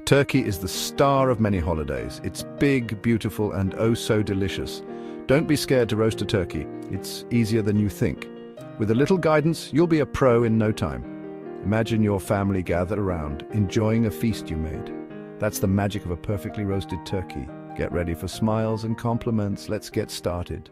Turkey is the star of many holidays. It's big, beautiful, and oh so delicious. Don't be scared to roast a turkey. It's easier than you think. With a little guidance, you'll be a pro in no time. Imagine your family gathered around, enjoying a feast you made. That's the magic of a perfectly roasted turkey. Get ready for smiles and compliments. Let's get started.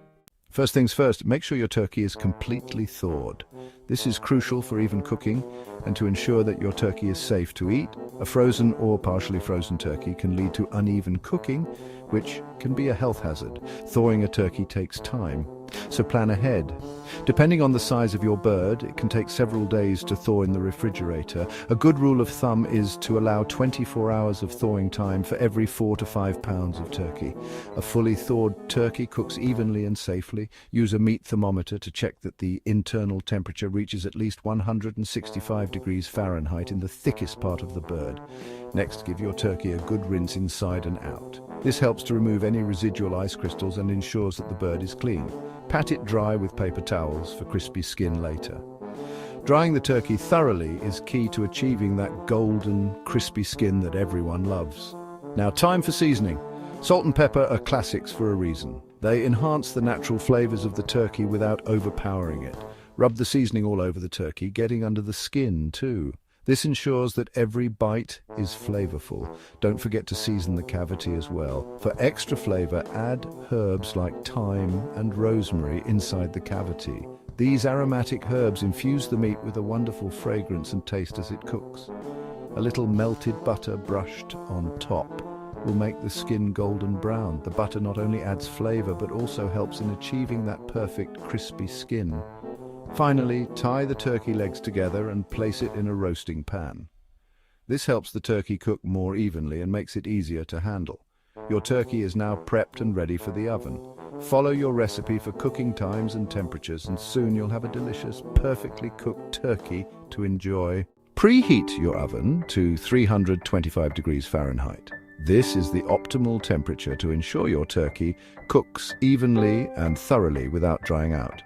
First things first, make sure your turkey is completely thawed. This is crucial for even cooking and to ensure that your turkey is safe to eat. A frozen or partially frozen turkey can lead to uneven cooking, which can be a health hazard. Thawing a turkey takes time, so plan ahead. Depending on the size of your bird, it can take several days to thaw in the refrigerator. A good rule of thumb is to allow 24 hours of thawing time for every 4 to 5 pounds of turkey. A fully thawed turkey cooks evenly and safely. Use a meat thermometer to check that the internal temperature reaches at least 165 degrees Fahrenheit in the thickest part of the bird. Next, give your turkey a good rinse inside and out. This helps to remove any residual ice crystals and ensures that the bird is clean. Pat it dry with paper towels for crispy skin later. Drying the turkey thoroughly is key to achieving that golden, crispy skin that everyone loves. Now, time for seasoning. Salt and pepper are classics for a reason. They enhance the natural flavors of the turkey without overpowering it. Rub the seasoning all over the turkey, getting under the skin too. This ensures that every bite is flavorful. Don't forget to season the cavity as well. For extra flavor, add herbs like thyme and rosemary inside the cavity. These aromatic herbs infuse the meat with a wonderful fragrance and taste as it cooks. A little melted butter brushed on top will make the skin golden brown. The butter not only adds flavor but also helps in achieving that perfect crispy skin. Finally, tie the turkey legs together and place it in a roasting pan. This helps the turkey cook more evenly and makes it easier to handle. Your turkey is now prepped and ready for the oven. Follow your recipe for cooking times and temperatures, and soon you'll have a delicious, perfectly cooked turkey to enjoy. Preheat your oven to 325 degrees Fahrenheit. This is the optimal temperature to ensure your turkey cooks evenly and thoroughly without drying out.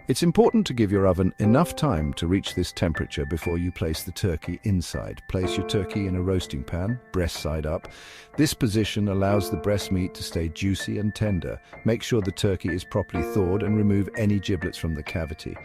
It's important to give your oven enough time to reach this temperature before you place the turkey inside. Place your turkey in a roasting pan, breast side up. This position allows the breast meat to stay juicy and tender. Make sure the turkey is properly thawed and remove any giblets from the cavity.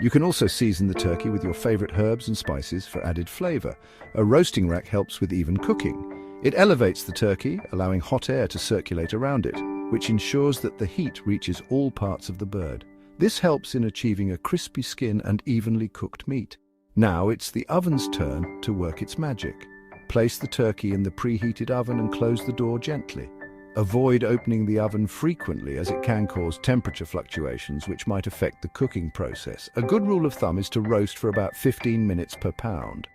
You can also season the turkey with your favorite herbs and spices for added flavor. A roasting rack helps with even cooking. It elevates the turkey, allowing hot air to circulate around it, which ensures that the heat reaches all parts of the bird. This helps in achieving a crispy skin and evenly cooked meat. Now it's the oven's turn to work its magic. Place the turkey in the preheated oven and close the door gently. Avoid opening the oven frequently as it can cause temperature fluctuations which might affect the cooking process. A good rule of thumb is to roast for about 15 minutes per pound.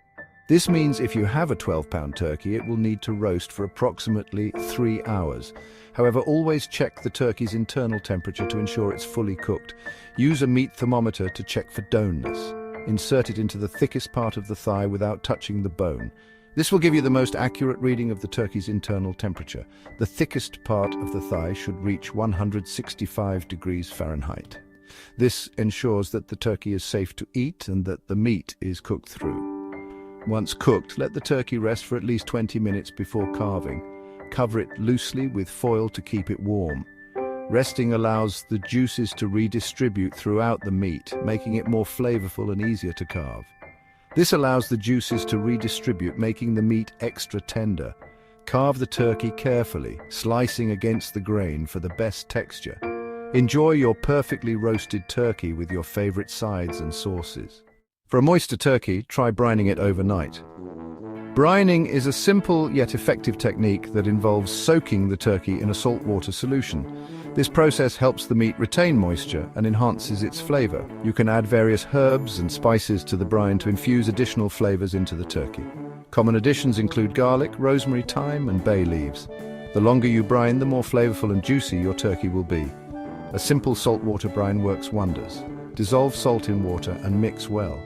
This means if you have a 12-pound turkey, it will need to roast for approximately 3 hours. However, always check the turkey's internal temperature to ensure it's fully cooked. Use a meat thermometer to check for doneness. Insert it into the thickest part of the thigh without touching the bone. This will give you the most accurate reading of the turkey's internal temperature. The thickest part of the thigh should reach 165 degrees Fahrenheit. This ensures that the turkey is safe to eat and that the meat is cooked through. Once cooked, let the turkey rest for at least 20 minutes before carving. Cover it loosely with foil to keep it warm. Resting allows the juices to redistribute throughout the meat, making it more flavorful and easier to carve. This allows the juices to redistribute, making the meat extra tender. Carve the turkey carefully, slicing against the grain for the best texture. Enjoy your perfectly roasted turkey with your favorite sides and sauces. For a moister turkey, try brining it overnight. Brining is a simple yet effective technique that involves soaking the turkey in a saltwater solution. This process helps the meat retain moisture and enhances its flavor. You can add various herbs and spices to the brine to infuse additional flavors into the turkey. Common additions include garlic, rosemary, thyme, and bay leaves. The longer you brine, the more flavorful and juicy your turkey will be. A simple saltwater brine works wonders. Dissolve salt in water and mix well.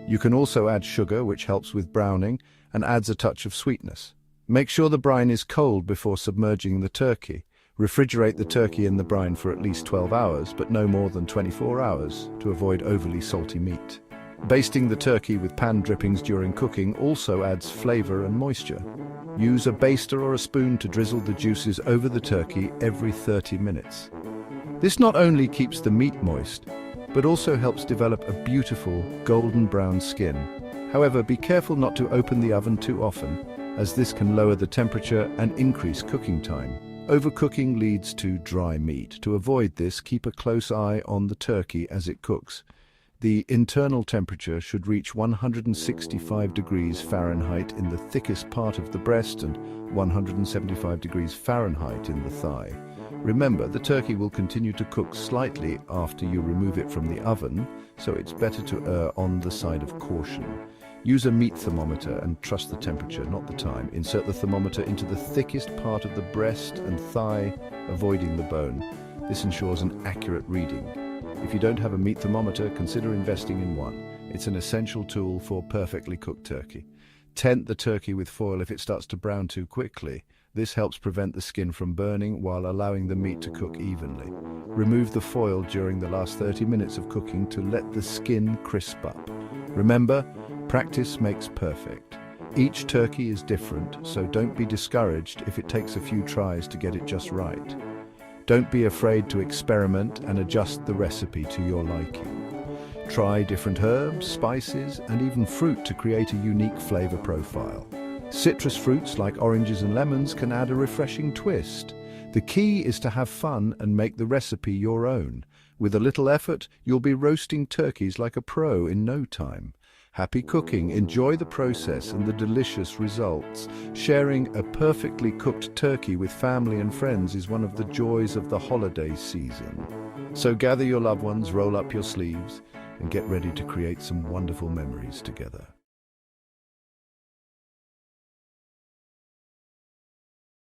You can also add sugar, which helps with browning and adds a touch of sweetness. Make sure the brine is cold before submerging the turkey. Refrigerate the turkey in the brine for at least 12 hours, but no more than 24 hours, to avoid overly salty meat. Basting the turkey with pan drippings during cooking also adds flavor and moisture. Use a baster or a spoon to drizzle the juices over the turkey every 30 minutes. This not only keeps the meat moist, but also helps develop a beautiful golden brown skin. However, be careful not to open the oven too often, as this can lower the temperature and increase cooking time. Overcooking leads to dry meat. To avoid this, keep a close eye on the turkey as it cooks. The internal temperature should reach 165 degrees Fahrenheit in the thickest part of the breast and 175 degrees Fahrenheit in the thigh. Remember, the turkey will continue to cook slightly after you remove it from the oven, so it's better to err on the side of caution. Use a meat thermometer and trust the temperature, not the time. Insert the thermometer into the thickest part of the breast and thigh, avoiding the bone. This ensures an accurate reading. If you don't have a meat thermometer, consider investing in one. It's an essential tool for perfectly cooked turkey. Tent the turkey with foil if it starts to brown too quickly. This helps prevent the skin from burning while allowing the meat to cook evenly. Remove the foil during the last 30 minutes of cooking to let the skin crisp up. Remember, practice makes perfect. Each turkey is different, so don't be discouraged if it takes a few tries to get it just right. Don't be afraid to experiment and adjust the recipe to your liking. Try different herbs, spices, and even fruit to create a unique flavor profile. Citrus fruits like oranges and lemons can add a refreshing twist. The key is to have fun and make the recipe your own. With a little effort, you'll be roasting turkeys like a pro in no time. Happy cooking, enjoy the process and the delicious results. Sharing a perfectly cooked turkey with family and friends is one of the joys of the holiday season. So gather your loved ones, roll up your sleeves, and get ready to create some wonderful memories together.